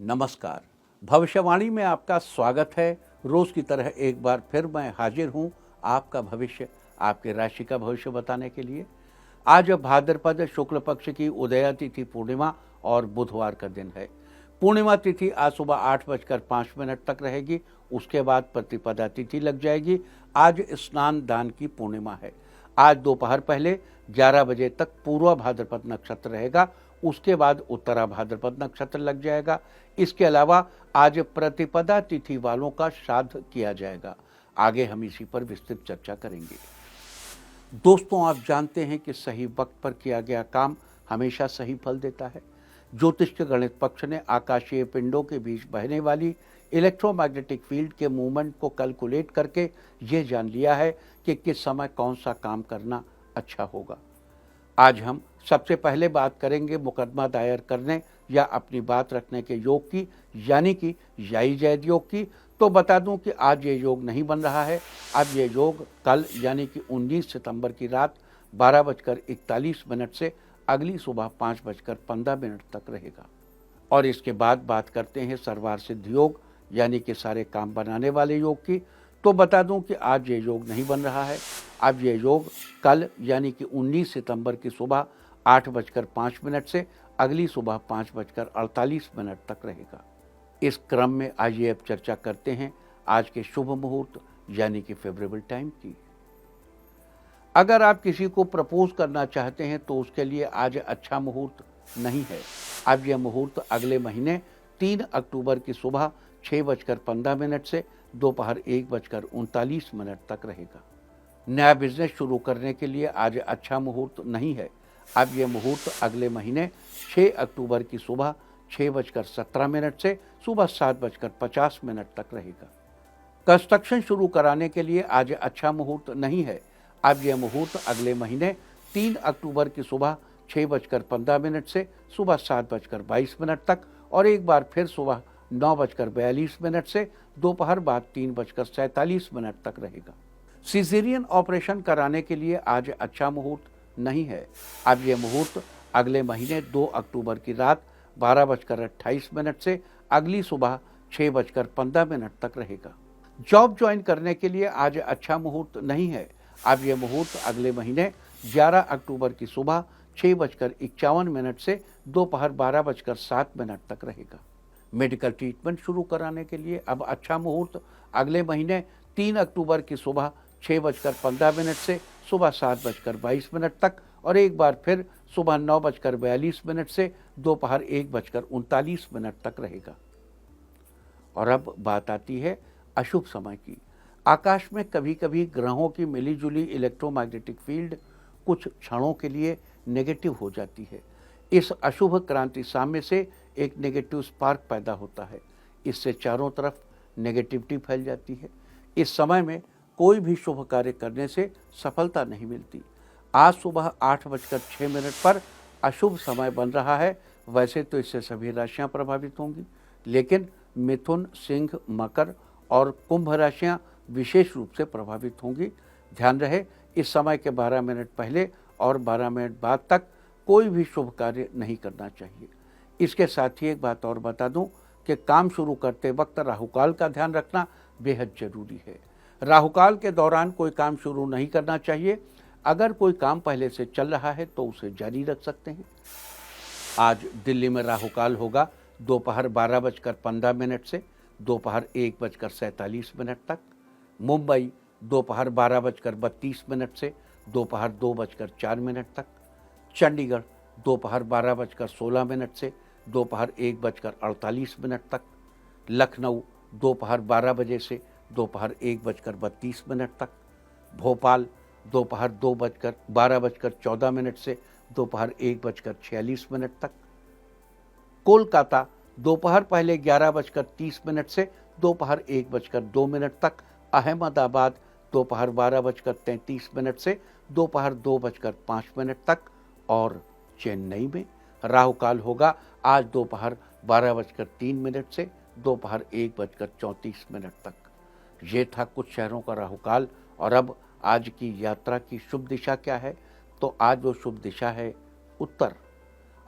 नमस्कार। भविष्यवाणी में आपका स्वागत है। रोज की तरह एक बार फिर मैं हाजिर हूं आपका भविष्य, आपके राशि का भविष्य बताने के लिए। आज भाद्रपद शुक्ल पक्ष की उदया तिथि पूर्णिमा और बुधवार का दिन है। पूर्णिमा तिथि आज सुबह 8:05 तक रहेगी। उसके बाद प्रतिपदा तिथि लग जाएगी। आज स्नान दान की पूर्णिमा है। आज दोपहर पहले 11 बजे तक पूर्वा भाद्रपद नक्षत्र रहेगा। उसके बाद उत्तरा भाद्रपद नक्षत्र लग जाएगा। इसके अलावा आज प्रतिपदा तिथि वालों का श्राद्ध किया जाएगा। आगे हम इसी पर विस्तृत चर्चा करेंगे। दोस्तों, आप जानते हैं कि सही वक्त पर किया गया काम हमेशा सही फल देता है। ज्योतिष के गणित पक्ष ने आकाशीय पिंडों के बीच बहने वाली इलेक्ट्रोमैग्नेटिक फील्ड के मूवमेंट को कैलकुलेट करके ये जान लिया है कि किस समय कौन सा काम करना अच्छा होगा। आज हम सबसे पहले बात करेंगे मुकदमा दायर करने या अपनी बात रखने के योग की, यानी कि याई जैद योग की। तो बता दूं कि आज ये योग नहीं बन रहा है। अब ये योग कल यानी कि 19 सितंबर की रात 12:41 से अगली सुबह 5:15 तक रहेगा। और इसके बाद बात करते हैं सर्वार सिद्ध योग यानी कि सारे काम बनाने वाले योग की। तो बता दूं कि आज ये योग नहीं बन रहा है। अब ये योग कल यानी कि 19 सितंबर की सुबह 8:05 से अगली सुबह 5:48 तक रहेगा। इस क्रम में आइए अब चर्चा करते हैं आज के शुभ मुहूर्त यानी कि फेवरेबल टाइम की। अगर आप किसी को प्रपोज करना चाहते हैं तो उसके लिए आज अच्छा मुहूर्त नहीं है। अब यह मुहूर्त अगले महीने 3 अक्टूबर की सुबह 6:15 से दोपहर 1:39 तक रहेगा। नया बिजनेस शुरू करने के लिए आज अच्छा मुहूर्त नहीं है। अब यह मुहूर्त अगले महीने 6 अक्टूबर की सुबह 6:17 से सुबह 7:50 तक रहेगा। कंस्ट्रक्शन शुरू कराने के लिए आज अच्छा मुहूर्त नहीं है। अब यह मुहूर्त अगले महीने 3 अक्टूबर की सुबह 6:15 से सुबह 7:22 तक और एक बार फिर सुबह 9:42 से दोपहर बाद 3:47 तक रहेगा। सिजेरियन ऑपरेशन कराने के लिए आज अच्छा मुहूर्त नहीं है। अब यह मुहूर्त अगले महीने 2 अक्टूबर की रात 12:28 से अगली सुबह 6:15 तक रहेगा। जॉब ज्वाइन करने के लिए आज अच्छा मुहूर्त नहीं है। अब यह मुहूर्त अगले महीने 11 अक्टूबर की सुबह 6:51 से दोपहर 12:07 तक रहेगा। मेडिकल ट्रीटमेंट शुरू कराने के लिए अब अच्छा मुहूर्त अगले महीने 3 अक्टूबर की सुबह 6:15 से सुबह 7:22 तक और एक बार फिर सुबह 9:42 से दोपहर 1:39 तक रहेगा। और अब बात आती है अशुभ समय की। आकाश में कभी कभी ग्रहों की मिलीजुली इलेक्ट्रोमैग्नेटिक फील्ड कुछ क्षणों के लिए नेगेटिव हो जाती है। इस अशुभ क्रांति साम्य से एक नेगेटिव स्पार्क पैदा होता है। इससे चारों तरफ नेगेटिविटी फैल जाती है। इस समय में कोई भी शुभ कार्य करने से सफलता नहीं मिलती। आज सुबह 8:06 पर अशुभ समय बन रहा है। वैसे तो इससे सभी राशियां प्रभावित होंगी, लेकिन मिथुन, सिंह, मकर और कुंभ राशियां विशेष रूप से प्रभावित होंगी। ध्यान रहे, इस समय के 12 मिनट पहले और 12 मिनट बाद तक कोई भी शुभ कार्य नहीं करना चाहिए। इसके साथ ही एक बात और बता दूं कि काम शुरू करते वक्त राहुकाल का ध्यान रखना बेहद जरूरी है। राहुकाल के दौरान कोई काम शुरू नहीं करना चाहिए। अगर कोई काम पहले से चल रहा है तो उसे जारी रख सकते हैं। आज दिल्ली में राहुकाल होगा दोपहर 12:15 से दोपहर 1:47 तक। मुंबई दोपहर 12:32 से दोपहर 2:04 तक। चंडीगढ़ दोपहर 12:16 से दोपहर 1:48 तक। लखनऊ दोपहर 12 बजे से दोपहर 1:32 तक। भोपाल दोपहर 12:14 से दोपहर 1:46 तक। कोलकाता दोपहर पहले 11:30 से दोपहर 1:02 तक। अहमदाबाद दोपहर 12:33 से दोपहर 2:05 तक। और चेन्नई में राहुकाल होगा आज दोपहर 12:03 से दोपहर 1:34 तक। ये था कुछ शहरों का राहुकाल। और अब आज की यात्रा की शुभ दिशा क्या है? तो आज वो शुभ दिशा है उत्तर।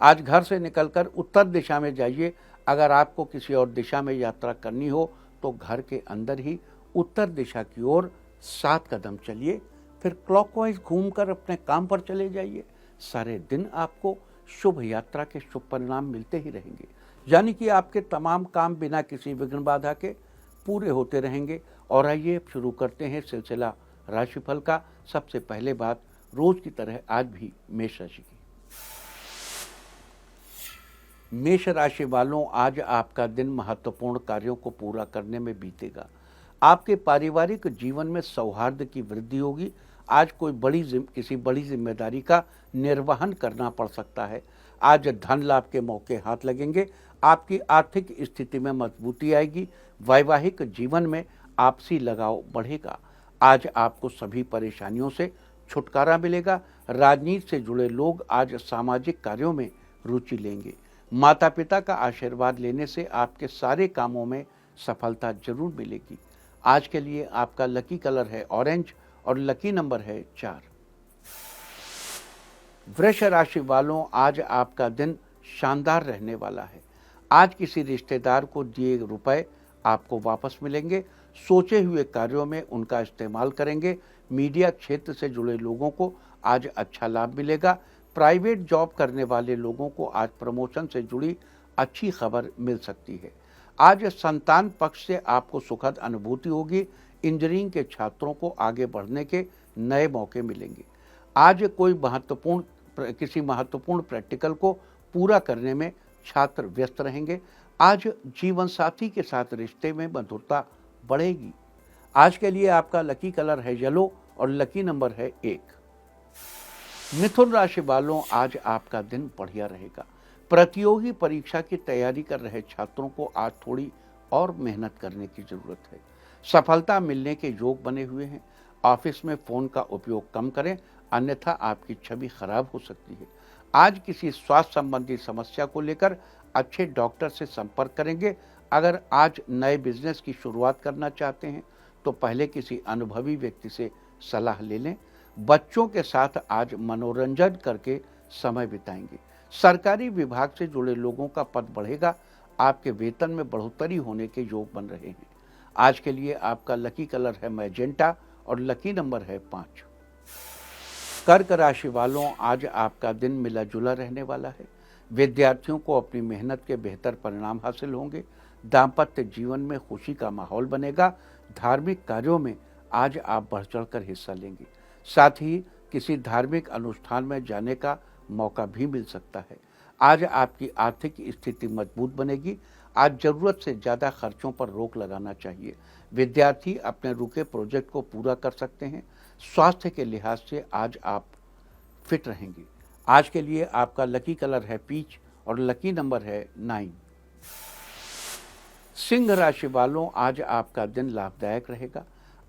आज घर से निकलकर उत्तर दिशा में जाइए। अगर आपको किसी और दिशा में यात्रा करनी हो तो घर के अंदर ही उत्तर दिशा की ओर 7 कदम चलिए, फिर क्लॉकवाइज घूमकर अपने काम पर चले जाइए। सारे दिन आपको शुभ यात्रा के शुभ परिणाम मिलते ही रहेंगे, यानी कि आपके तमाम काम बिना किसी विघ्न बाधा के पूरे होते रहेंगे। और आइए अब शुरू करते हैं सिलसिला राशिफल का। सबसे पहले बात रोज की तरह आज भी मेष राशि की। मेष राशि वालों, आज आपका दिन महत्वपूर्ण कार्यों को पूरा करने में बीतेगा। आपके पारिवारिक जीवन में सौहार्द की वृद्धि होगी। आज किसी बड़ी जिम्मेदारी का निर्वहन करना पड़ सकता है। आज धन लाभ के मौके हाथ लगेंगे। आपकी आर्थिक स्थिति में मजबूती आएगी। वैवाहिक जीवन में आपसी लगाव बढ़ेगा। आज आपको सभी परेशानियों से छुटकारा मिलेगा। राजनीति से जुड़े लोग आज सामाजिक कार्यों में रुचि लेंगे। माता पिता का आशीर्वाद लेने से आपके सारे कामों में सफलता जरूर मिलेगी। आज के लिए आपका लकी कलर है ऑरेंज और लकी नंबर है 4। वृष राशि वालों, आज आपका दिन शानदार रहने वाला है। आज किसी रिश्तेदार को दिए रुपए आपको वापस मिलेंगे। सोचे हुए कार्यों में उनका इस्तेमाल करेंगे। मीडिया क्षेत्र से जुड़े लोगों को आज अच्छा लाभ मिलेगा। प्राइवेट जॉब करने वाले लोगों को आज प्रमोशन से जुड़ी अच्छी खबर मिल सकती है। आज संतान पक्ष से आपको सुखद अनुभूति होगी। इंजीनियरिंग के छात्रों को आगे बढ़ने के नए मौके मिलेंगे। आज किसी महत्वपूर्ण प्रैक्टिकल को पूरा करने में छात्र व्यस्त रहेंगे। आज जीवन साथी के साथ रिश्ते में मधुरता बढ़ेगी। आज के लिए आपका लकी कलर है येलो और लकी नंबर है 1। मिथुन राशि वालों, आज आपका दिन बढ़िया रहेगा। प्रतियोगी परीक्षा की तैयारी कर रहे छात्रों को आज थोड़ी और मेहनत करने की जरूरत है। सफलता मिलने के योग बने हुए हैं। ऑफिस में फोन का उपयोग कम करें, अन्यथा आपकी छवि खराब हो सकती है। आज किसी स्वास्थ्य संबंधी समस्या को लेकर अच्छे डॉक्टर से संपर्क करेंगे। अगर आज नए बिजनेस की शुरुआत करना चाहते हैं तो पहले किसी अनुभवी व्यक्ति से सलाह ले लें। बच्चों के साथ आज मनोरंजन करके समय बिताएंगे। सरकारी विभाग से जुड़े लोगों का पद बढ़ेगा। आपके वेतन में बढ़ोतरी होने के योग बन रहे हैं। आज के लिए आपका लकी कलर है मैजेंटा और लकी नंबर है 5। कर्क राशि वालों, आज आपका दिन मिला जुला रहने वाला है। विद्यार्थियों को अपनी मेहनत के बेहतर परिणाम हासिल होंगे। दाम्पत्य जीवन में खुशी का माहौल बनेगा। धार्मिक कार्यों में आज आप बढ़ चढ़कर हिस्सा लेंगे। साथ ही किसी धार्मिक अनुष्ठान में जाने का मौका भी मिल सकता है। आज आपकी आर्थिक स्थिति मजबूत बनेगी। आज जरूरत से ज़्यादा खर्चों पर रोक लगाना चाहिए। विद्यार्थी अपने रुके प्रोजेक्ट को पूरा कर सकते हैं। स्वास्थ्य के लिहाज से आज आप फिट रहेंगे। आज के लिए आपका लकी कलर है पीच और लकी नंबर है 9। सिंह राशि वालों, आज आपका दिन लाभदायक रहेगा।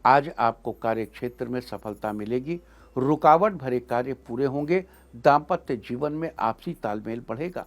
आज आपको कार्य क्षेत्र में सफलता मिलेगी। रुकावट भरे कार्य पूरे होंगे। दाम्पत्य जीवन में आपसी तालमेल बढ़ेगा।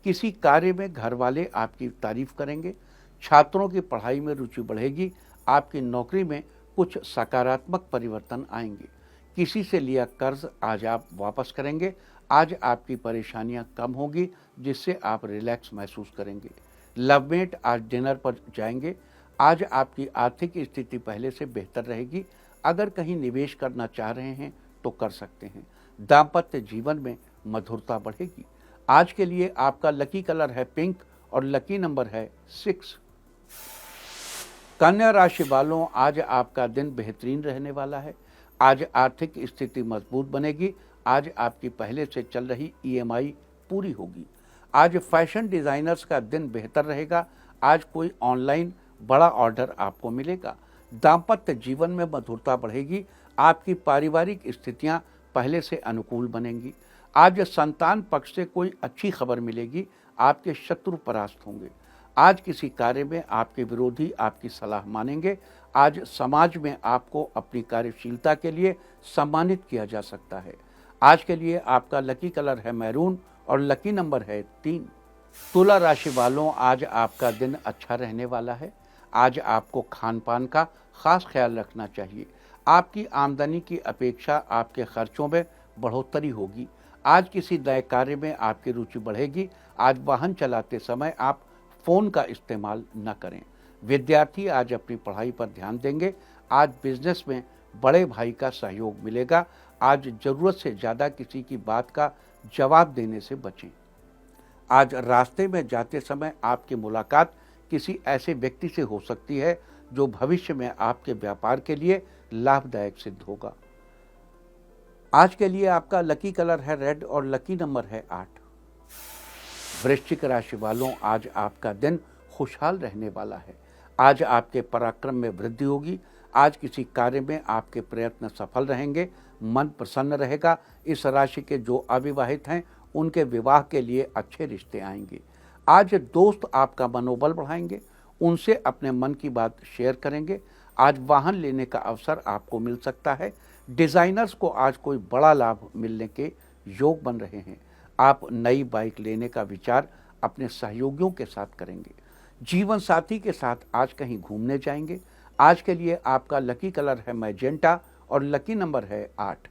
किसी कार्य में घर वाले आपकी तारीफ करेंगे। छात्रों की पढ़ाई में रुचि बढ़ेगी। आपकी नौकरी में कुछ सकारात्मक परिवर्तन आएंगे। किसी से लिया कर्ज आज आप वापस करेंगे। आज आपकी परेशानियां कम होगी, जिससे आप रिलैक्स महसूस करेंगे। लवमेट आज डिनर पर जाएंगे। आज आपकी आर्थिक स्थिति पहले से बेहतर रहेगी। अगर कहीं निवेश करना चाह रहे हैं तो कर सकते हैं। दाम्पत्य जीवन में मधुरता बढ़ेगी। आज के लिए आपका लकी कलर है पिंक और लकी नंबर है 6। कन्या राशि वालों, आज आपका दिन बेहतरीन रहने वाला है। आज आर्थिक स्थिति मजबूत बनेगी। आज आपकी पहले से चल रही EMI पूरी होगी। आज फैशन डिजाइनर्स का दिन बेहतर रहेगा। आज कोई ऑनलाइन बड़ा ऑर्डर आपको मिलेगा। दाम्पत्य जीवन में मधुरता बढ़ेगी। आपकी पारिवारिक स्थितियां पहले से अनुकूल बनेंगी। आज संतान पक्ष से कोई अच्छी खबर मिलेगी। आपके शत्रु परास्त होंगे। आज किसी कार्य में आपके विरोधी आपकी सलाह मानेंगे। आज समाज में आपको अपनी कार्यशीलता के लिए सम्मानित किया जा सकता है। आज के लिए आपका लकी कलर है मैरून और लकी नंबर है 3। तुला राशि वालों, आज आपका दिन अच्छा रहने वाला है। आज आपको खान पान का खास ख्याल रखना चाहिए। आपकी आमदनी की अपेक्षा आपके खर्चों में बढ़ोतरी होगी। आज किसी नए कार्य में आपकी रुचि बढ़ेगी। आज वाहन चलाते समय आप फ़ोन का इस्तेमाल न करें। विद्यार्थी आज अपनी पढ़ाई पर ध्यान देंगे। आज बिजनेस में बड़े भाई का सहयोग मिलेगा। आज ज़रूरत से ज़्यादा किसी की बात का जवाब देने से बचें। आज रास्ते में जाते समय आपकी मुलाकात किसी ऐसे व्यक्ति से हो सकती है जो भविष्य में आपके व्यापार के लिए लाभदायक सिद्ध होगा। आज के लिए आपका लकी कलर है रेड और लकी नंबर है 8। वृश्चिक राशि वालों, आज आपका दिन खुशहाल रहने वाला है। आज आपके पराक्रम में वृद्धि होगी। आज किसी कार्य में आपके प्रयत्न सफल रहेंगे। मन प्रसन्न रहेगा। इस राशि के जो अविवाहित हैं उनके विवाह के लिए अच्छे रिश्ते आएंगे। आज दोस्त आपका मनोबल बढ़ाएंगे। उनसे अपने मन की बात शेयर करेंगे। आज वाहन लेने का अवसर आपको मिल सकता है। डिज़ाइनर्स को आज कोई बड़ा लाभ मिलने के योग बन रहे हैं। आप नई बाइक लेने का विचार अपने सहयोगियों के साथ करेंगे। जीवन साथी के साथ आज कहीं घूमने जाएंगे। आज के लिए आपका लकी कलर है मैजेंटा और लकी नंबर है 8।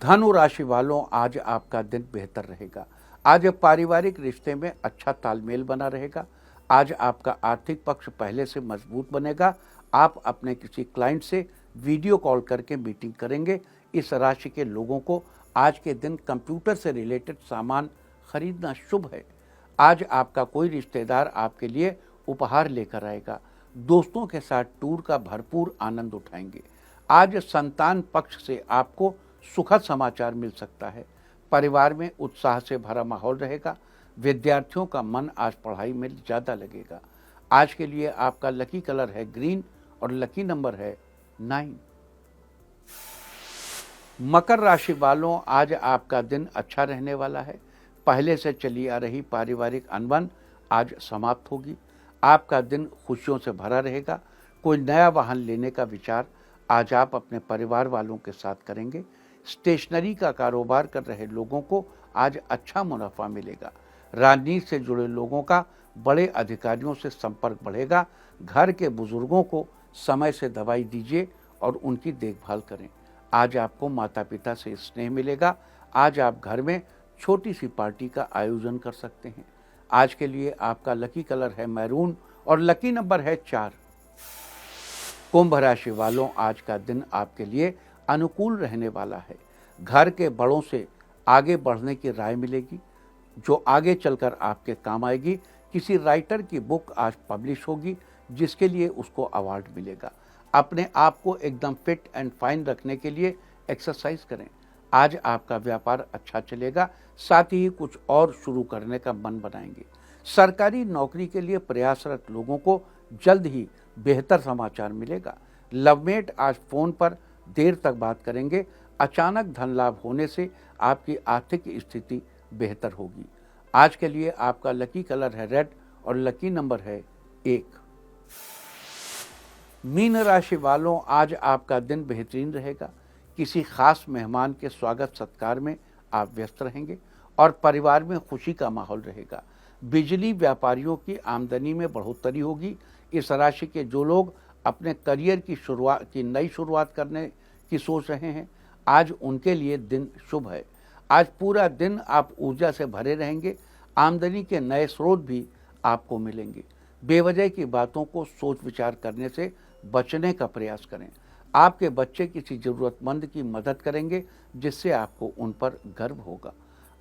धनु राशि वालों, आज आपका दिन बेहतर रहेगा। आज पारिवारिक रिश्ते में अच्छा तालमेल बना रहेगा। आज आपका आर्थिक पक्ष पहले से मजबूत बनेगा। आप अपने किसी क्लाइंट से वीडियो कॉल करके मीटिंग करेंगे। इस राशि के लोगों को आज के दिन कंप्यूटर से रिलेटेड सामान खरीदना शुभ है। आज आपका कोई रिश्तेदार आपके लिए उपहार लेकर आएगा। दोस्तों के साथ टूर का भरपूर आनंद उठाएंगे। आज संतान पक्ष से आपको सुखद समाचार मिल सकता है। परिवार में उत्साह से भरा माहौल रहेगा। विद्यार्थियों का मन आज पढ़ाई में ज़्यादा लगेगा। आज के लिए आपका लकी कलर है ग्रीन और लकी नंबर है 9। मकर राशि वालों, आज आपका दिन अच्छा रहने वाला है। पहले से चली आ रही पारिवारिक अनबन आज समाप्त होगी। आपका दिन खुशियों से भरा रहेगा। कोई नया वाहन लेने का विचार आज आप अपने परिवार वालों के साथ करेंगे। स्टेशनरी का कारोबार कर रहे लोगों को आज अच्छा मुनाफा मिलेगा। राजनीति से जुड़े लोगों का बड़े अधिकारियों से संपर्क बढ़ेगा। घर के बुजुर्गों को समय से दवाई दीजिए और उनकी देखभाल करें। आज आपको माता पिता से स्नेह मिलेगा। आज आप घर में छोटी सी पार्टी का आयोजन कर सकते हैं। आज के लिए आपका लकी कलर है मैरून और लकी नंबर है 4। कुंभ राशि वालों, आज का दिन आपके लिए अनुकूल रहने वाला है। घर के बड़ों से आगे बढ़ने की राय मिलेगी जो आगे चलकर आपके काम आएगी। किसी राइटर की बुक आज पब्लिश होगी जिसके लिए उसको अवार्ड मिलेगा। अपने आप को एकदम फिट एंड फाइन रखने के लिए एक्सरसाइज करें। आज आपका व्यापार अच्छा चलेगा। साथ ही कुछ और शुरू करने का मन बनाएंगे। सरकारी नौकरी के लिए प्रयासरत लोगों को जल्द ही बेहतर समाचार मिलेगा। लवमेट आज फ़ोन पर देर तक बात करेंगे। अचानक धन लाभ होने से आपकी आर्थिक स्थिति बेहतर होगी। आज के लिए आपका लकी कलर है रेड और लकी नंबर है 1। मीन राशि वालों, आज आपका दिन बेहतरीन रहेगा। किसी खास मेहमान के स्वागत सत्कार में आप व्यस्त रहेंगे और परिवार में खुशी का माहौल रहेगा। बिजली व्यापारियों की आमदनी में बढ़ोतरी होगी। इस राशि के जो लोग अपने करियर की नई शुरुआत करने की सोच रहे हैं, आज उनके लिए दिन शुभ है। आज पूरा दिन आप ऊर्जा से भरे रहेंगे। आमदनी के नए स्रोत भी आपको मिलेंगे। बेवजह की बातों को सोच विचार करने से बचने का प्रयास करें। आपके बच्चे किसी ज़रूरतमंद की मदद करेंगे जिससे आपको उन पर गर्व होगा।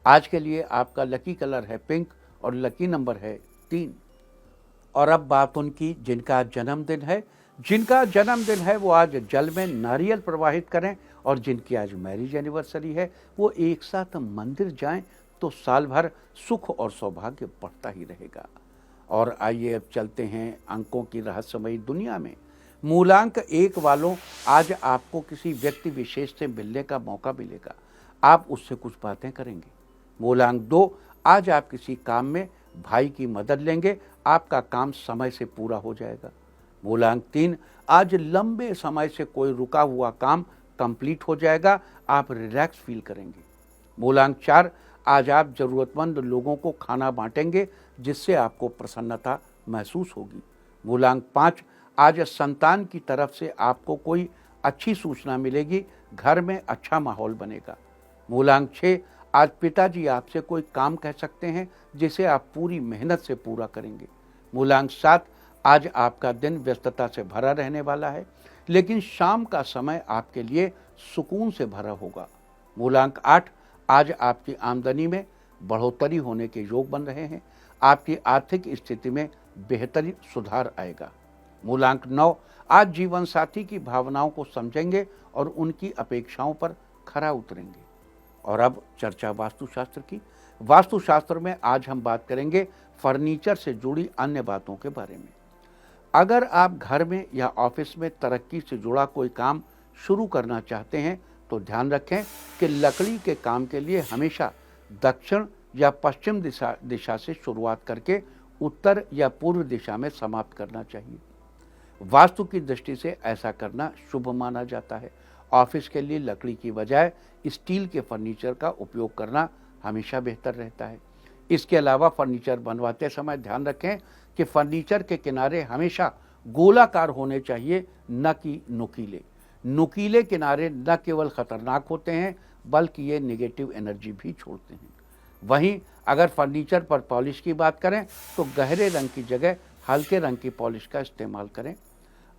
आज के लिए आपका लकी कलर है पिंक और लकी नंबर है 3। और अब बात उनकी जिनका जन्मदिन है। जिनका जन्मदिन है वो आज जल में नारियल प्रवाहित करें और जिनकी आज मैरिज एनिवर्सरी है वो एक साथ मंदिर जाएं तो साल भर सुख और सौभाग्य बढ़ता ही रहेगा। और आइए अब चलते हैं अंकों की रहस्यमयी दुनिया में। मूलांक 1 वालों, आज आपको किसी व्यक्ति विशेष से मिलने का मौका मिलेगा। आप उससे कुछ बातें करेंगे। मूलांक 2, आज आप किसी काम में भाई की मदद लेंगे। आपका काम समय से पूरा हो जाएगा। मूलांक 3, आज लंबे समय से कोई रुका हुआ काम कंप्लीट हो जाएगा। आप रिलैक्स फील करेंगे। मूलांक 4, आज आप ज़रूरतमंद लोगों को खाना बांटेंगे जिससे आपको प्रसन्नता महसूस होगी। मूलांक 5, आज संतान की तरफ से आपको कोई अच्छी सूचना मिलेगी। घर में अच्छा माहौल बनेगा। मूलांक 6, आज पिताजी आपसे कोई काम कह सकते हैं जिसे आप पूरी मेहनत से पूरा करेंगे। मूलांक 7, आज आपका दिन व्यस्तता से भरा रहने वाला है, लेकिन शाम का समय आपके लिए सुकून से भरा होगा। मूलांक 8, आज आपकी आमदनी में बढ़ोतरी होने के योग बन रहे हैं। आपकी आर्थिक स्थिति में बेहतरी सुधार आएगा। मूलांक 9, आज जीवन साथी की भावनाओं को समझेंगे और उनकी अपेक्षाओं पर खरा उतरेंगे। और अब चर्चा वास्तुशास्त्र की। वास्तुशास्त्र में आज हम बात करेंगे फर्नीचर से जुड़ी अन्य बातों के बारे में। अगर आप घर में या ऑफिस में तरक्की से जुड़ा कोई काम शुरू करना चाहते हैं तो ध्यान रखें कि लकड़ी के काम के लिए हमेशा दक्षिण या पश्चिम दिशा से शुरुआत करके उत्तर या पूर्व दिशा में समाप्त करना चाहिए। वास्तु की दृष्टि से ऐसा करना शुभ माना जाता है। ऑफिस के लिए लकड़ी की बजाय स्टील के फर्नीचर का उपयोग करना हमेशा बेहतर रहता है। इसके अलावा फर्नीचर बनवाते समय ध्यान रखें कि फर्नीचर के किनारे हमेशा गोलाकार होने चाहिए, न कि नुकीले। नुकीले किनारे न केवल खतरनाक होते हैं बल्कि ये नेगेटिव एनर्जी भी छोड़ते हैं। वहीं अगर फर्नीचर पर पॉलिश की बात करें तो गहरे रंग की जगह हल्के रंग की पॉलिश का इस्तेमाल करें।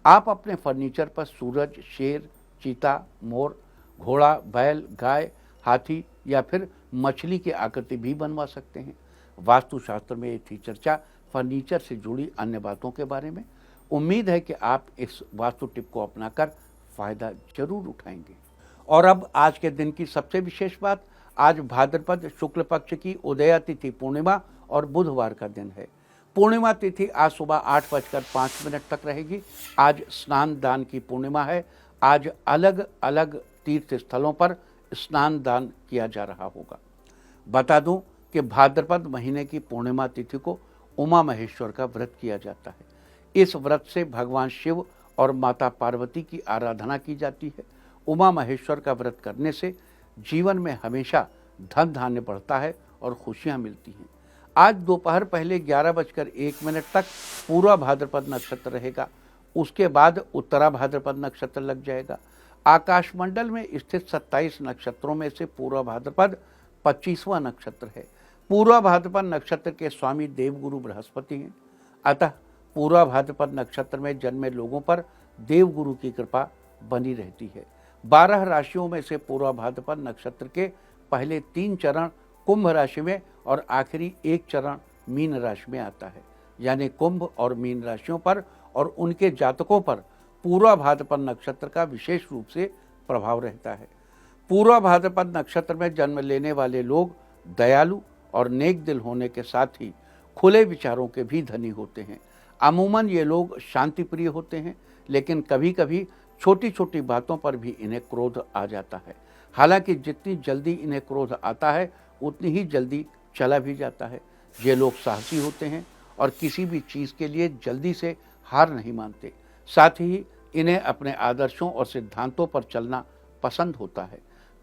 आप अपने फर्नीचर पर सूरज, शेर, चीता, मोर, घोड़ा, बैल, गाय, हाथी या फिर मछली की आकृति भी बनवा सकते हैं। वास्तुशास्त्र में ये थी चर्चा फर्नीचर से जुड़ी अन्य बातों के बारे में। उम्मीद है कि आप इस वास्तु टिप को अपनाकर फायदा जरूर उठाएंगे। और अब आज के दिन की सबसे विशेष बात, आज भाद्रपद शुक्ल पक्ष की उदया तिथि पूर्णिमा और बुधवार का दिन है। पूर्णिमा तिथि आज सुबह 8:05 तक रहेगी। आज स्नान दान की पूर्णिमा है। आज अलग अलग तीर्थ स्थलों पर स्नान दान किया जा रहा होगा। बता दूं कि भाद्रपद महीने की पूर्णिमा तिथि को उमा महेश्वर का व्रत किया जाता है। इस व्रत से भगवान शिव और माता पार्वती की आराधना की जाती है। उमा महेश्वर का व्रत करने से जीवन में हमेशा धन धान्य बढ़ता है और खुशियां मिलती हैं। आज दोपहर पहले 11:01 तक पूर्वा भाद्रपद नक्षत्र रहेगा। उसके बाद उत्तरा भाद्रपद नक्षत्र लग जाएगा। आकाशमंडल में स्थित 27 नक्षत्रों में से पूर्वा भाद्रपद 25वां नक्षत्र है। पूर्वा भाद्रपद नक्षत्र के स्वामी देवगुरु बृहस्पति हैं। अतः पूर्वा भाद्रपद नक्षत्र में जन्मे लोगों पर देवगुरु की कृपा बनी रहती है। 12 राशियों में से पूर्वा भाद्रपद नक्षत्र के पहले 3 चरण कुंभ राशि में और आखिरी 1 चरण मीन राशि में आता है। यानी कुंभ और मीन राशियों पर और उनके जातकों पर पूर्वा भाद्रपद नक्षत्र का विशेष रूप से प्रभाव रहता है। पूर्वा भाद्रपद नक्षत्र में जन्म लेने वाले लोग दयालु और नेक दिल होने के साथ ही खुले विचारों के भी धनी होते हैं। अमूमन ये लोग शांति प्रिय होते हैं, लेकिन कभी कभी छोटी छोटी बातों पर भी इन्हें क्रोध आ जाता है। हालांकि जितनी जल्दी इन्हें क्रोध आता है उतनी ही जल्दी चला भी जाता है। ये लोग साहसी होते हैं और किसी भी चीज़ के लिए जल्दी से हार नहीं मानते। साथ ही इन्हें अपने आदर्शों और सिद्धांतों पर चलना पसंद होता है।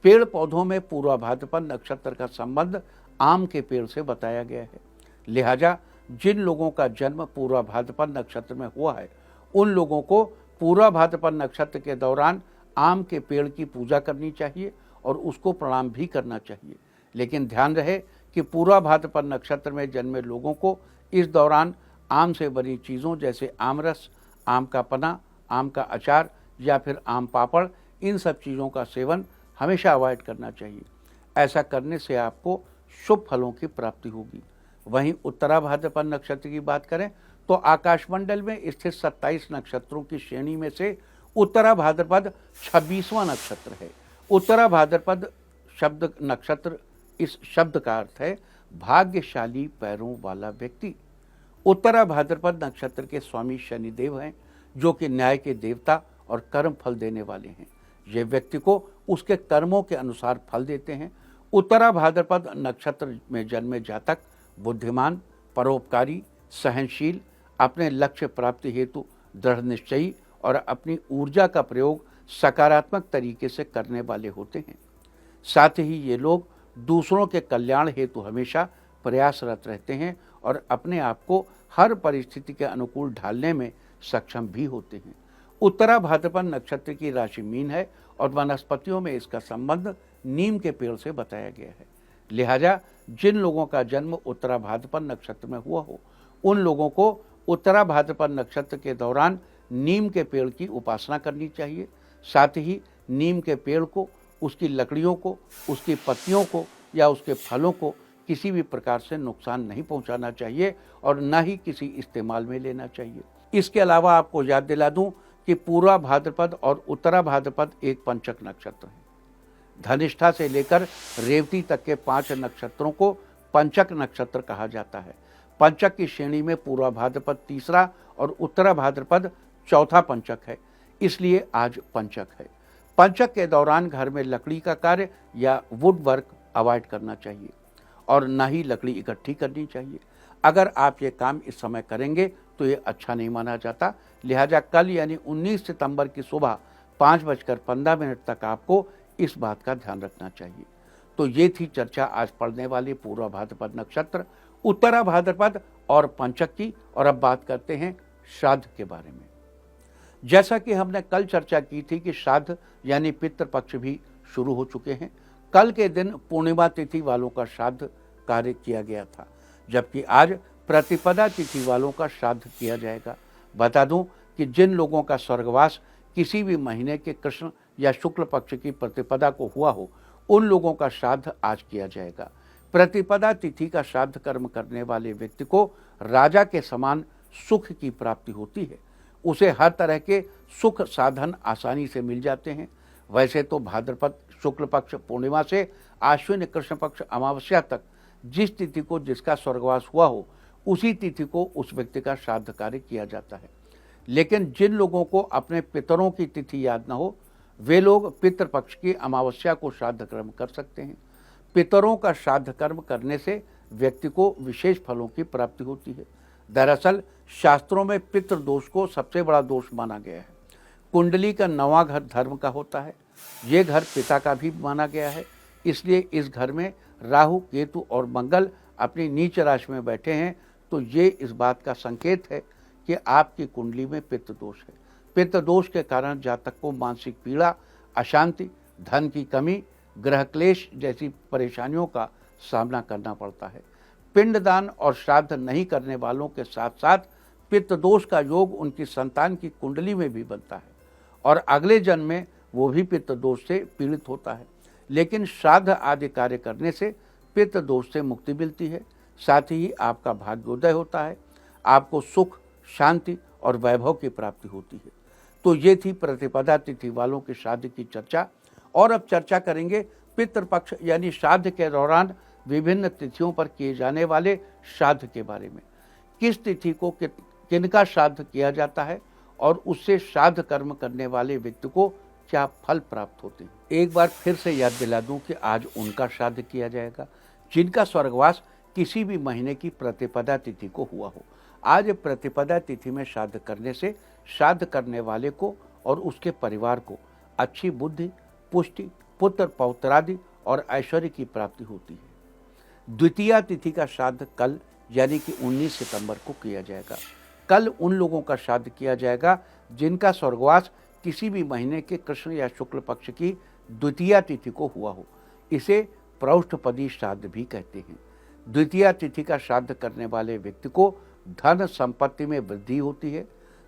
पेड़ पौधों में पूर्वा भाद्रपद नक्षत्र का संबंध आम के पेड़ से बताया गया है। लिहाजा जिन लोगों का जन्म पूर्वा भाद्रपद नक्षत्र में हुआ है उन लोगों को पूर्वा भाद्रपद नक्षत्र के दौरान आम के पेड़ की पूजा करनी चाहिए और उसको प्रणाम भी करना चाहिए। लेकिन ध्यान रहे कि पूर्वा भाद्रपद नक्षत्र में जन्मे लोगों को इस दौरान आम से बनी चीज़ों जैसे आम रस, आम का पना, आम का अचार या फिर आम पापड़, इन सब चीज़ों का सेवन हमेशा अवॉइड करना चाहिए। ऐसा करने से आपको शुभ फलों की प्राप्ति होगी। वहीं उत्तरा भाद्रपद नक्षत्र की बात करें तो आकाशमंडल में स्थित 27 नक्षत्रों की श्रेणी में से उत्तरा भाद्रपद 26वां नक्षत्र है। उत्तरा भाद्रपद शब्द नक्षत्र, इस शब्द का अर्थ है भाग्यशाली पैरों वाला व्यक्ति। उत्तरा भाद्रपद नक्षत्र के स्वामी शनिदेव हैं, जो कि न्याय के देवता और कर्म फल देने वाले हैं। ये व्यक्ति को उसके कर्मों के अनुसार फल देते हैं। उत्तरा भाद्रपद नक्षत्र में जन्मे जातक बुद्धिमान, परोपकारी, सहनशील, अपने लक्ष्य प्राप्ति हेतु दृढ़ निश्चयी और अपनी ऊर्जा का प्रयोग सकारात्मक तरीके से करने वाले होते हैं। साथ ही ये लोग दूसरों के कल्याण हेतु हमेशा प्रयासरत रहते हैं और अपने आप को हर परिस्थिति के अनुकूल ढालने में सक्षम भी होते हैं। उत्तरा भाद्रपद नक्षत्र की राशि मीन है और वनस्पतियों में इसका संबंध नीम के पेड़ से बताया गया है। लिहाजा जिन लोगों का जन्म उत्तरा भाद्रपद नक्षत्र में हुआ हो उन लोगों को उत्तरा भाद्रपद नक्षत्र के दौरान नीम के पेड़ की उपासना करनी चाहिए। साथ ही नीम के पेड़ को, उसकी लकड़ियों को, उसकी पत्तियों को या उसके फलों को किसी भी प्रकार से नुकसान नहीं पहुंचाना चाहिए और न ही किसी इस्तेमाल में लेना चाहिए। इसके अलावा आपको याद दिला दूं कि पूर्वा भाद्रपद और उत्तरा भाद्रपद एक पंचक नक्षत्र है। धनिष्ठा से लेकर रेवती तक के 5 नक्षत्रों को पंचक नक्षत्र कहा जाता है। पंचक की श्रेणी में पूर्वा भाद्रपद तीसरा और उत्तरा भाद्रपद चौथा पंचक है, इसलिए आज पंचक है। पंचक के दौरान घर में लकड़ी का कार्य या वुड वर्क अवॉइड करना चाहिए और न ही लकड़ी इकट्ठी करनी चाहिए। अगर आप ये काम इस समय करेंगे तो ये अच्छा नहीं माना जाता। लिहाजा कल यानी 19 सितंबर की सुबह 5:15 तक आपको इस बात का ध्यान रखना चाहिए। तो ये थी चर्चा आज पढ़ने वाली पूर्वा भाद्रपद नक्षत्र, उत्तरा भाद्रपद और पंचक की। और अब बात करते हैं श्राद्ध के बारे में। जैसा कि हमने कल चर्चा की थी कि श्राद्ध यानी पितृपक्ष भी शुरू हो चुके हैं। कल के दिन पूर्णिमा तिथि वालों का श्राद्ध कार्य किया गया था, जबकि आज प्रतिपदा तिथि वालों का श्राद्ध किया जाएगा। बता दूं कि जिन लोगों का स्वर्गवास किसी भी महीने के कृष्ण या शुक्ल पक्ष की प्रतिपदा को हुआ हो उन लोगों का श्राद्ध आज किया जाएगा। प्रतिपदा तिथि का श्राद्ध कर्म करने वाले व्यक्ति को राजा के समान सुख की प्राप्ति होती है। उसे हर तरह के सुख साधन आसानी से मिल जाते हैं। वैसे तो भाद्रपद शुक्ल पक्ष पूर्णिमा से आश्विन कृष्ण पक्ष अमावस्या तक जिस तिथि को जिसका स्वर्गवास हुआ हो उसी तिथि को उस व्यक्ति का श्राद्ध कार्य किया जाता है। लेकिन जिन लोगों को अपने पितरों की तिथि याद न हो वे लोग पितृपक्ष की अमावस्या को श्राद्ध कर्म कर सकते हैं। पितरों का श्राद्ध कर्म करने से व्यक्ति को विशेष फलों की प्राप्ति होती है। दरअसल शास्त्रों में पितृदोष को सबसे बड़ा दोष माना गया है। कुंडली का 9वां घर धर्म का होता है। ये घर पिता का भी माना गया है, इसलिए इस घर में राहु, केतु और मंगल अपनी नीच राशि में बैठे हैं तो ये इस बात का संकेत है कि आपकी कुंडली में पितृदोष है। पितृदोष के कारण जातक को मानसिक पीड़ा, अशांति, धन की कमी, ग्रह क्लेश जैसी परेशानियों का सामना करना पड़ता है। पिंडदान और श्राद्ध नहीं करने वालों के साथ साथ पितृदोष का योग उनकी संतान की कुंडली में भी बनता है और अगले जन्म में वो भी पितृदोष से पीड़ित होता है। लेकिन श्राद्ध आदि कार्य करने से पितृदोष से मुक्ति मिलती है। साथ ही आपका भाग्योदय होता है, आपको सुख, शांति और वैभव की प्राप्ति होती है। तो ये थी प्रतिपदा तिथि वालों के श्राद्ध की चर्चा। और अब चर्चा करेंगे पितृपक्ष यानी श्राद्ध के दौरान विभिन्न तिथियों पर किए जाने वाले श्राद्ध के बारे में। किस तिथि को किनका श्राद्ध किया जाता है और उससे श्राद्ध कर्म करने वाले व्यक्ति को क्या फल प्राप्त होते हैं। एक बार फिर से याद दिला दूं कि आज उनका श्राद्ध किया जाएगा जिनका स्वर्गवास किसी भी महीने की प्रतिपदा तिथि को हुआ हो। आज प्रतिपदा तिथि में श्राद्ध करने से श्राद्ध करने वाले को और उसके परिवार को अच्छी बुद्धि, पुष्टि, पुत्र पौत्रादि और ऐश्वर्य की प्राप्ति होती है। द्वितीया तिथि का श्राद्ध कल यानी कि 19 सितंबर को किया जाएगा। कल उन लोगों का श्राद्ध किया जाएगा जिनका स्वर्गवास किसी भी महीने के कृष्ण या शुक्ल पक्ष की द्वितीया तिथि को हुआ हो। इसे प्रौष्ठपदी श्राद्ध भी कहते हैं। द्वितीया तिथि का श्राद्ध करने वाले व्यक्ति को धन संपत्ति में वृद्धि होती है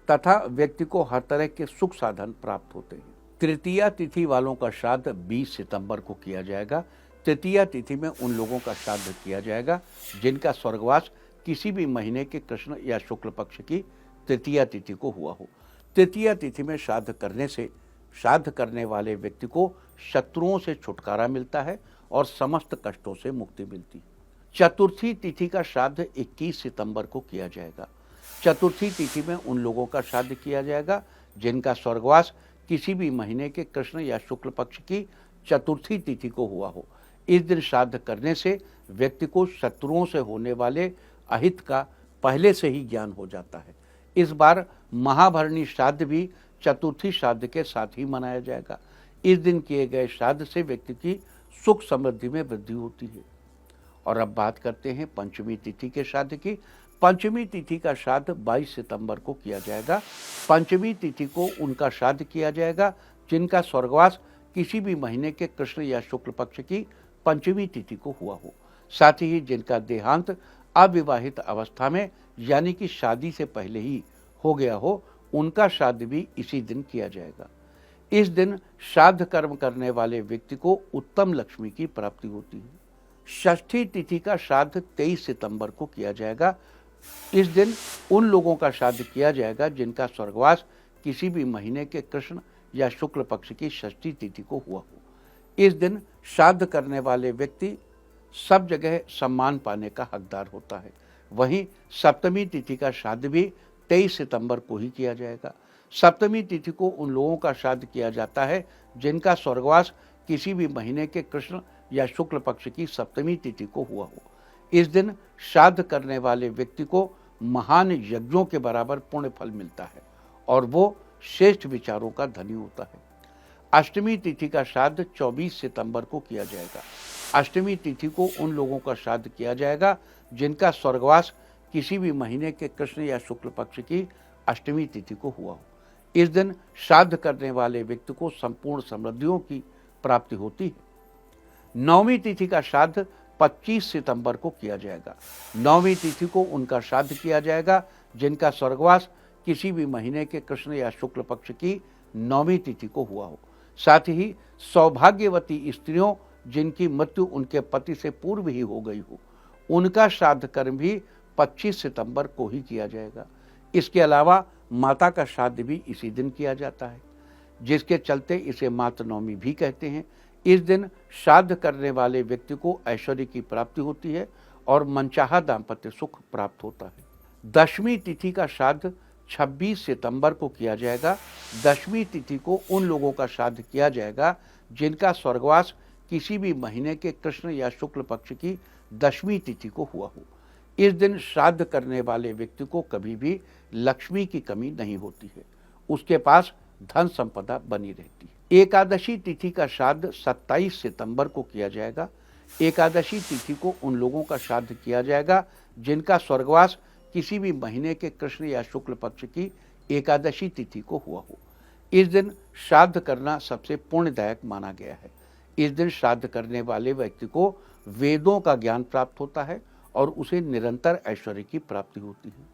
तथा व्यक्ति को हर तरह के सुख साधन प्राप्त होते हैं। तृतीया तिथि वालों का श्राद्ध 20 सितंबर को किया जाएगा। तृतीया तिथि में उन लोगों का श्राद्ध किया जाएगा जिनका स्वर्गवास किसी भी महीने के कृष्ण या शुक्ल पक्ष की तृतीया तिथि को हुआ हो। तृतीया तिथि में श्राद्ध करने से श्राद्ध करने वाले व्यक्ति को शत्रुओं से छुटकारा मिलता है और समस्त कष्टों से मुक्ति मिलती है। चतुर्थी तिथि का श्राद्ध 21 सितंबर को किया जाएगा। चतुर्थी तिथि में उन लोगों का श्राद्ध किया जाएगा जिनका स्वर्गवास किसी भी महीने के कृष्ण या शुक्ल पक्ष की चतुर्थी तिथि को हुआ हो। इस दिन श्राद्ध करने से व्यक्ति को शत्रुओं से होने वाले अहित का पहले से ही ज्ञान हो जाता है। इस बार महाभरणी श्राद्ध भी चतुर्थी श्राद्ध के साथ ही मनाया जाएगा। इस दिन किए गए श्राद्ध से व्यक्ति की सुख समृद्धि में वृद्धि होती है। और अब बात करते हैं पंचमी तिथि के श्राद्ध की। पंचमी तिथि का श्राद्ध 22 सितंबर को किया जाएगा। पंचमी तिथि को उनका श्राद्ध किया जाएगा जिनका स्वर्गवास किसी भी महीने के कृष्ण या शुक्ल पक्ष की पंचमी तिथि को हुआ हो। साथ ही जिनका देहांत अविवाहित अवस्था में यानी कि शादी से पहले ही हो गया हो, उनका श्राद्ध भी इसी दिन किया जाएगा। इस दिन श्राद्ध कर्म करने वाले व्यक्ति को उत्तम लक्ष्मी की प्राप्ति होती है। षष्ठी तिथि का श्राद्ध 23 सितंबर को किया जाएगा। इस दिन उन लोगों का श्राद्ध किया जाएगा जिनका स्वर्गवास किसी भी महीने के कृष्ण या शुक्ल पक्ष की षष्ठी तिथि को हुआ हो। इस दिन श्राद्ध करने वाले व्यक्ति सब जगह सम्मान पाने का हकदार होता है। वहीं सप्तमी तिथि का श्राद्ध भी 23 सितंबर को ही किया जाएगा। सप्तमी तिथि को उन लोगों का श्राद्ध किया जाता है जिनका स्वर्गवास किसी भी महीने के कृष्ण या शुक्ल पक्ष की सप्तमी तिथि को हुआ हो। इस दिन श्राद्ध करने वाले व्यक्ति को महान यज्ञों के बराबर पुण्य फल मिलता है और वो श्रेष्ठ विचारों का धनी होता है। अष्टमी तिथि का श्राद्ध 24 सितंबर को किया जाएगा। अष्टमी तिथि को उन लोगों का श्राद्ध किया जाएगा जिनका स्वर्गवास किसी भी महीने के कृष्ण या शुक्ल पक्ष की अष्टमी तिथि को हुआ हो। इस दिन श्राद्ध करने वाले व्यक्ति को संपूर्ण समृद्धियों की प्राप्ति होती है। नवमी तिथि का श्राद्ध 25 सितंबर को किया जाएगा। नवमी तिथि को उनका श्राद्ध किया जाएगा जिनका स्वर्गवास किसी भी महीने के कृष्ण या शुक्ल पक्ष की नवमी तिथि को हुआ हो। साथ ही सौभाग्यवती स्त्रियों जिनकी मृत्यु उनके पति से पूर्व ही हो गई हो, उनका श्राद्ध कर्म भी 25 सितंबर को ही किया जाएगा। इसके अलावा माता का श्राद्ध भी इसी दिन किया जाता है, जिसके चलते इसे मातृ नवमी भी कहते हैं। इस दिन श्राद्ध करने वाले व्यक्ति को ऐश्वर्य की प्राप्ति होती है और मनचाहा दाम्पत्य सुख प्राप्त होता है। दशमी तिथि का श्राद्ध 26 सितंबर को किया जाएगा। दशमी तिथि को उन लोगों का श्राद्ध किया जाएगा जिनका स्वर्गवास किसी भी महीने के कृष्ण या शुक्ल पक्ष की दशमी तिथि को हुआ हो। इस दिन श्राद्ध करने वाले व्यक्ति को कभी भी लक्ष्मी की कमी नहीं होती है, उसके पास धन संपदा बनी रहती है। एकादशी तिथि का श्राद्ध 27 सितंबर को किया जाएगा। एकादशी तिथि को उन लोगों का श्राद्ध किया जाएगा जिनका स्वर्गवास किसी भी महीने के कृष्ण या शुक्ल पक्ष की एकादशी तिथि को हुआ हो। इस दिन श्राद्ध करना सबसे पुण्यदायक माना गया है। इस दिन श्राद्ध करने वाले व्यक्ति को वेदों का ज्ञान प्राप्त होता है और उसे निरंतर ऐश्वर्य की प्राप्ति होती है।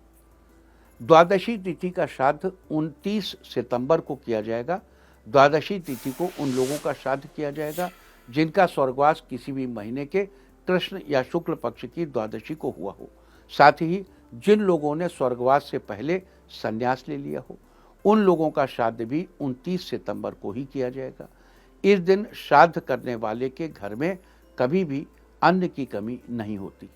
द्वादशी तिथि का श्राद्ध 29 सितंबर को किया जाएगा। द्वादशी तिथि को उन लोगों का श्राद्ध किया जाएगा जिनका स्वर्गवास किसी भी महीने के कृष्ण या शुक्ल पक्ष की द्वादशी को हुआ हो। साथ ही जिन लोगों ने स्वर्गवास से पहले संन्यास ले लिया हो, उन लोगों का श्राद्ध भी 29 सितंबर को ही किया जाएगा। इस दिन श्राद्ध करने वाले के घर में कभी भी अन्न की कमी नहीं होती।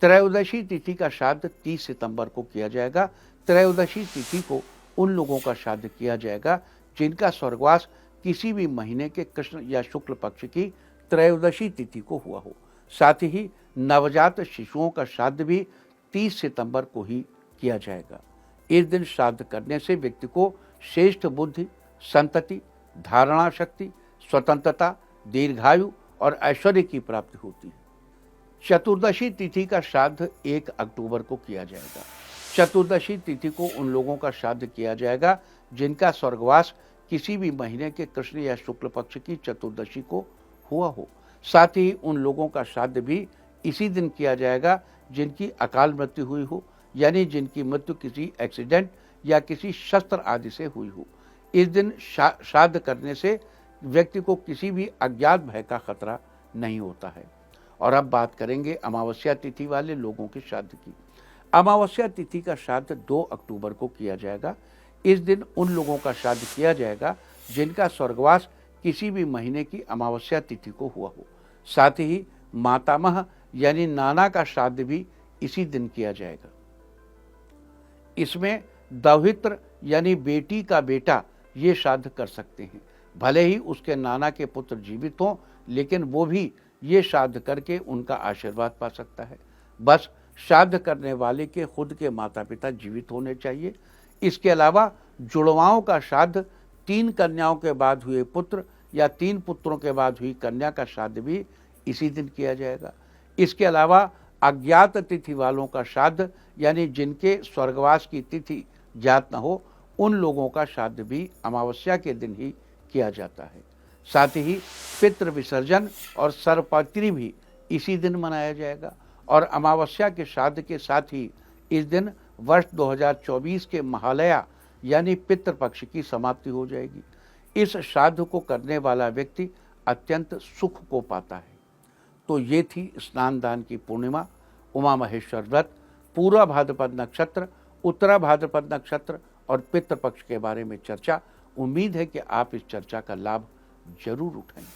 त्रयोदशी तिथि का श्राद्ध 30 सितंबर को किया जाएगा। त्रयोदशी तिथि को उन लोगों का श्राद्ध किया जाएगा जिनका स्वर्गवास किसी भी महीने के कृष्ण या शुक्ल पक्ष की त्रयोदशी तिथि को हुआ हो। साथ ही नवजात शिशुओं का श्राद्ध भी 30 सितंबर को ही किया जाएगा। इस दिन श्राद्ध करने से व्यक्ति को श्रेष्ठ बुद्धि, संतति, धारणा शक्ति, स्वतंत्रता, दीर्घायु और ऐश्वर्य की प्राप्ति होती है। चतुर्दशी तिथि का श्राद्ध 1 अक्टूबर को किया जाएगा। चतुर्दशी तिथि को उन लोगों का श्राद्ध किया जाएगा जिनका स्वर्गवास किसी भी महीने के कृष्ण या शुक्ल पक्ष की चतुर्दशी को हुआ हो। साथ ही उन लोगों का श्राद्ध भी इसी दिन किया जाएगा जिनकी अकाल मृत्यु हुई हो, यानी जिनकी मृत्यु किसी एक्सीडेंट या किसी शस्त्र आदि से हुई हो। इस दिन श्राद्ध करने से व्यक्ति को किसी भी अज्ञात भय का खतरा नहीं होता है। और अब बात करेंगे अमावस्या तिथि वाले लोगों के श्राद्ध की। अमावस्या तिथि का श्राद्ध 2 अक्टूबर को किया जाएगा। इस दिन उन लोगों का श्राद्ध किया जाएगा जिनका स्वर्गवास किसी भी महीने की अमावस्या तिथि को हुआ हो। साथ ही मातामह यानी नाना का श्राद्ध भी इसी दिन किया जाएगा। इसमें दौहित्र यानी बेटी का बेटा ये श्राद्ध कर सकते हैं। भले ही उसके नाना के पुत्र जीवित हों, लेकिन वो भी ये श्राद्ध करके उनका आशीर्वाद पा सकता है। बस श्राद्ध करने वाले के खुद के माता पिता जीवित होने चाहिए। इसके अलावा जुड़वाओं का श्राद्ध 3 कन्याओं के बाद हुए पुत्र या 3 पुत्रों के बाद हुई कन्या का श्राद्ध भी इसी दिन किया जाएगा। इसके अलावा अज्ञात तिथि वालों का श्राद्ध यानी जिनके स्वर्गवास की तिथि ज्ञात न हो, उन लोगों का श्राद्ध भी अमावस्या के दिन ही किया जाता है। साथ ही पितृ विसर्जन और सर्वपात्री भी इसी दिन मनाया जाएगा और अमावस्या के श्राद्ध के साथ ही इस दिन वर्ष 2024 के महालया यानी पितृपक्ष की समाप्ति हो जाएगी। इस श्राद्ध को करने वाला व्यक्ति अत्यंत सुख को पाता है। तो ये थी स्नान दान की पूर्णिमा, उमा महेश्वर व्रत, पूरा भाद्रपद नक्षत्र, उत्तरा भाद्रपद नक्षत्र और पितृपक्ष के बारे में चर्चा। उम्मीद है कि आप इस चर्चा का लाभ जरूर उठाएंगे।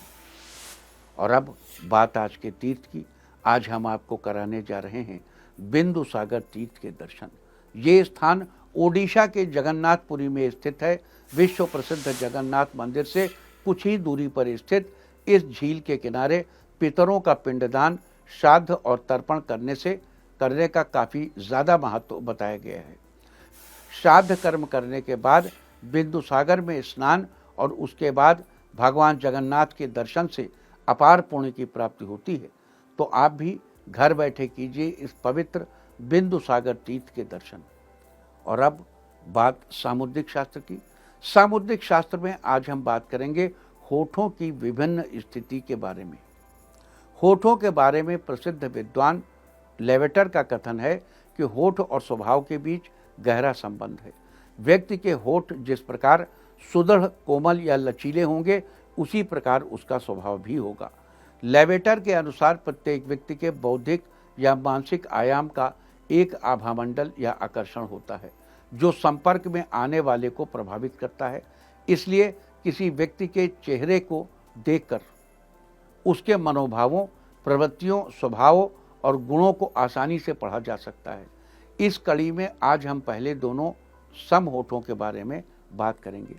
और अब बात आज के तीर्थ की। आज हम आपको कराने जा रहे हैं बिंदु सागर तीर्थ के दर्शन। ये स्थान ओडिशा के जगन्नाथपुरी में स्थित है। विश्व प्रसिद्ध जगन्नाथ मंदिर से कुछ ही दूरी पर स्थित इस झील के किनारे पितरों का पिंडदान, श्राद्ध और तर्पण करने का काफ़ी ज़्यादा महत्व बताया गया है। श्राद्ध कर्म करने के बाद बिंदु सागर में स्नान और उसके बाद भगवान जगन्नाथ के दर्शन से अपार पुण्य की प्राप्ति होती है। तो आप भी घर बैठे कीजिए इस पवित्र बिंदु सागर तीर्थ के दर्शन। और अब बात सामुद्रिक शास्त्र की। सामुद्रिक शास्त्र में आज हम बात करेंगे होठों की विभिन्न स्थिति के बारे में। होठों के बारे में प्रसिद्ध विद्वान लेवेटर का कथन है कि होठ और स्वभाव के बीच गहरा संबंध है। व्यक्ति के होठ जिस प्रकार सुदृढ़, कोमल या लचीले होंगे, उसी प्रकार उसका स्वभाव भी होगा। लेवेटर के अनुसार प्रत्येक व्यक्ति के बौद्धिक या मानसिक आयाम का एक आभामंडल या आकर्षण होता है जो संपर्क में आने वाले को प्रभावित करता है। इसलिए किसी व्यक्ति के चेहरे को देखकर उसके मनोभावों, प्रवृत्तियों, स्वभावों और गुणों को आसानी से पढ़ा जा सकता है। इस कड़ी में आज हम पहले दोनों सम होठों के बारे में बात करेंगे।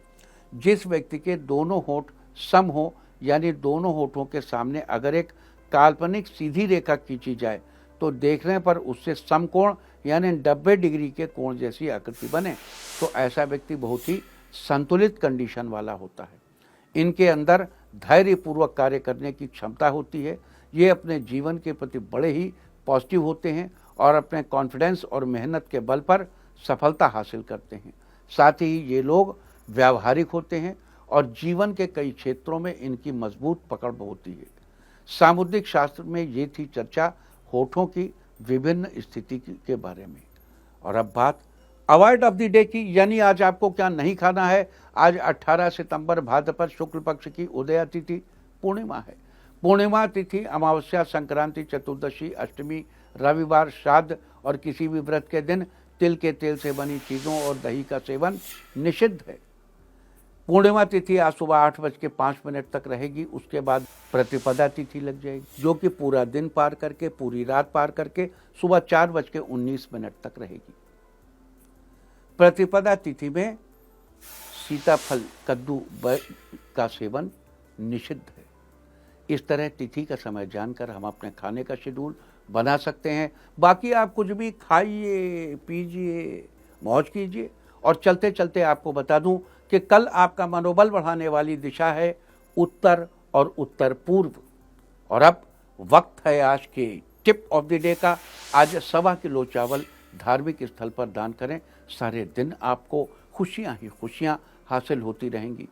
जिस व्यक्ति के दोनों होठ सम हो, यानी दोनों होठों के सामने अगर एक काल्पनिक सीधी रेखा खींची जाए तो देखने पर उससे समकोण यानी 90 डिग्री के कोण जैसी आकृति बने, तो ऐसा व्यक्ति बहुत ही संतुलित कंडीशन वाला होता है। इनके अंदर धैर्यपूर्वक कार्य करने की क्षमता होती है। ये अपने जीवन के प्रति बड़े ही पॉजिटिव होते हैं और अपने कॉन्फिडेंस और मेहनत के बल पर सफलता हासिल करते हैं। साथ ही ये लोग व्यावहारिक होते हैं और जीवन के कई क्षेत्रों में इनकी मजबूत पकड़ होती है। सामुद्रिक शास्त्र में ये थी चर्चा होठों की विभिन्न स्थिति के बारे में। और अब बात अवॉइड ऑफ द डे की, यानी आज आपको क्या नहीं खाना है। आज 18 सितंबर भाद्रपद शुक्ल पक्ष की उदया तिथि पूर्णिमा है। पूर्णिमा तिथि अमावस्या, संक्रांति, चतुर्दशी, अष्टमी, रविवार, श्राद्ध और किसी भी व्रत के दिन तिल के तेल से बनी चीज़ों और दही का सेवन निषिद्ध है। पूर्णिमा तिथि आज सुबह 8:05 तक रहेगी। उसके बाद प्रतिपदा तिथि लग जाएगी जो कि पूरा दिन पार करके, पूरी रात पार करके सुबह 4:19 तक रहेगी। प्रतिपदा तिथि में सीताफल, कद्दू का सेवन निषिद्ध है। इस तरह तिथि का समय जानकर हम अपने खाने का शेड्यूल बना सकते हैं। बाकी आप कुछ भी खाइए, पीजिए, मौज कीजिए। और चलते चलते आपको बता दूं कि कल आपका मनोबल बढ़ाने वाली दिशा है उत्तर और उत्तर पूर्व। और अब वक्त है आज के टिप ऑफ द डे का। आज 1.25 किलो चावल धार्मिक स्थल पर दान करें। सारे दिन आपको खुशियां ही खुशियां हासिल होती रहेंगी।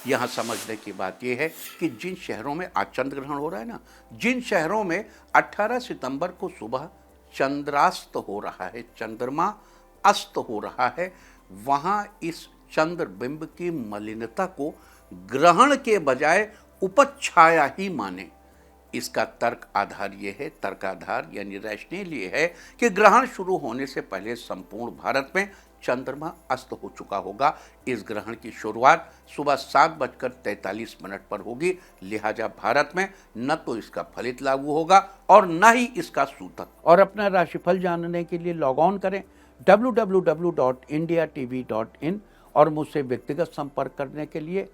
यहाँ समझने की बात यह है कि जिन शहरों में आज चंद्र ग्रहण हो रहा है ना, जिन शहरों में 18 सितंबर को सुबह चंद्रास्त हो रहा है, चंद्रमा अस्त हो रहा है, वहाँ इस चंद्र बिंब की मलिनता को ग्रहण के बजाय उपछाया ही माने। इसका तर्क आधार ये है, तर्काधार यानी रैशनल ये है कि ग्रहण शुरू होने से पहले संपूर्ण भारत में चंद्रमा अस्त हो चुका होगा। इस ग्रहण की शुरुआत सुबह 7:43 पर होगी। लिहाजा भारत में न तो इसका फलित लागू होगा और न ही इसका सूतक। और अपना राशिफल जानने के लिए लॉग ऑन करें www.indiatv.in और मुझसे व्यक्तिगत संपर्क करने के लिए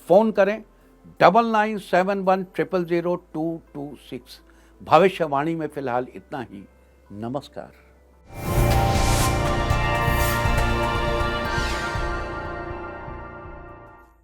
फ़ोन करें 9971000226। भविष्यवाणी में फिलहाल इतना ही। नमस्कार।